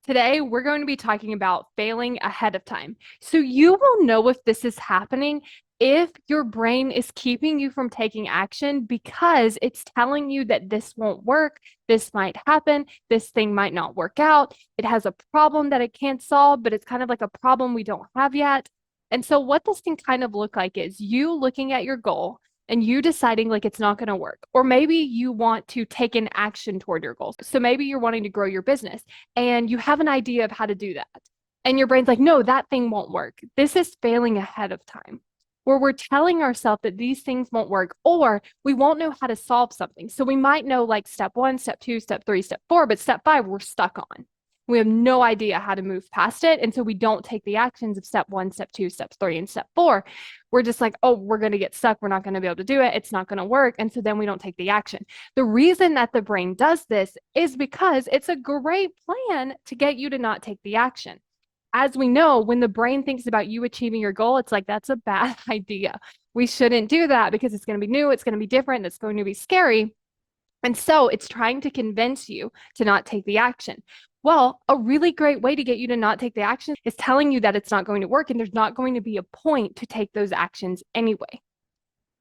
Today, we're going to be talking about failing ahead of time. So you will know if this is happening if your brain is keeping you from taking action because it's telling you that this won't work, this might happen, this thing might not work out. It has a problem that it can't solve, but it's kind of like a problem we don't have yet. And so, what this can kind of look like is you looking at your goal and you deciding like it's not going to work. Or maybe you want to take an action toward your goals. So maybe you're wanting to grow your business and you have an idea of how to do that. And your brain's like, no, that thing won't work. This is failing ahead of time, where we're telling ourselves that these things won't work or we won't know how to solve something. So we might know like step one, step two, step three, step four, but step five, we're stuck on. We have no idea how to move past it. And so we don't take the actions of step one, step two, step three, and step four. We're just like, oh, we're going to get stuck. We're not going to be able to do it. It's not going to work. And so then we don't take the action. The reason that the brain does this is because it's a great plan to get you to not take the action. As we know, when the brain thinks about you achieving your goal, it's like, that's a bad idea. We shouldn't do that because it's going to be new, it's going to be different, it's going to be scary. And so it's trying to convince you to not take the action. Well, a really great way to get you to not take the action is telling you that it's not going to work and there's not going to be a point to take those actions anyway.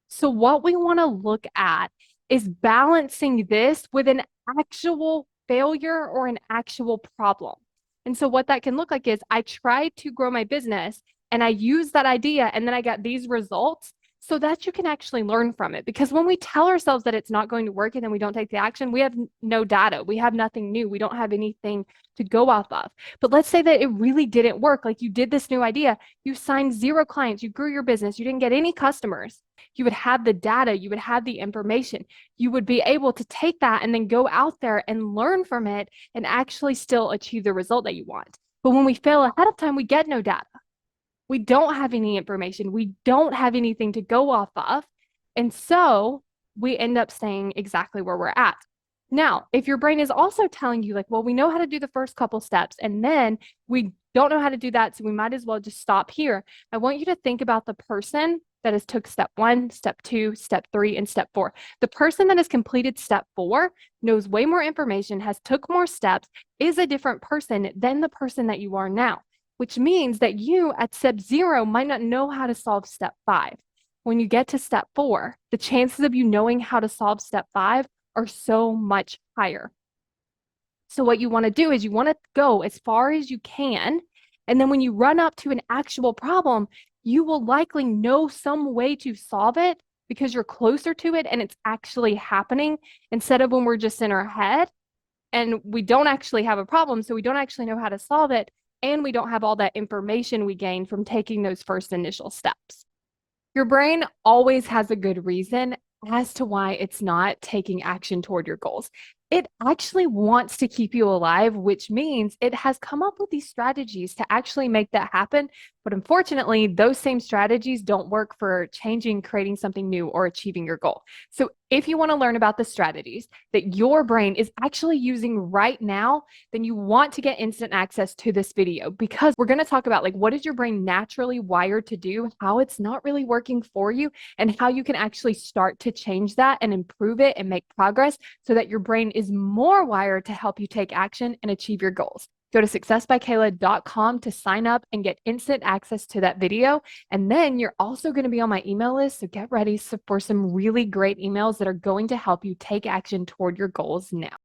So, what we want to look at is balancing this with an actual failure or an actual problem. And so, what that can look like is I tried to grow my business and I used that idea and then I got these results so that you can actually learn from it. Because when we tell ourselves that it's not going to work and then we don't take the action, we have no data. We have nothing new. We don't have anything to go off of. But let's say that it really didn't work. Like you did this new idea, you signed 0 clients, you grew your business, you didn't get any customers. You would have the data, you would have the information. You would be able to take that and then go out there and learn from it and actually still achieve the result that you want. But when we fail ahead of time, we get no data. We don't have any information. We don't have anything to go off of. And so we end up staying exactly where we're at. Now, if your brain is also telling you, like, well, we know how to do the first couple steps, and then we don't know how to do that, so we might as well just stop here. I want you to think about the person that has took step one, step two, step three, and step four. The person that has completed step four knows way more information, has took more steps, is a different person than the person that you are now, which means that you at step 0 might not know how to solve step 5. When you get to step 4, the chances of you knowing how to solve step 5 are so much higher. So what you want to do is you want to go as far as you can. And then when you run up to an actual problem, you will likely know some way to solve it because you're closer to it and it's actually happening instead of when we're just in our head and we don't actually have a problem. So we don't actually know how to solve it. And we don't have all that information we gain from taking those first initial steps. Your brain always has a good reason as to why it's not taking action toward your goals. It actually wants to keep you alive, which means it has come up with these strategies to actually make that happen. But unfortunately, those same strategies don't work for changing, creating something new, or achieving your goal. So if you want to learn about the strategies that your brain is actually using right now, then you want to get instant access to this video because we're going to talk about like what is your brain naturally wired to do, how it's not really working for you, and how you can actually start to change that and improve it and make progress so that your brain is more wired to help you take action and achieve your goals. Go to successbykayla.com to sign up and get instant access to that video. And then you're also going to be on my email list. So get ready for some really great emails that are going to help you take action toward your goals now.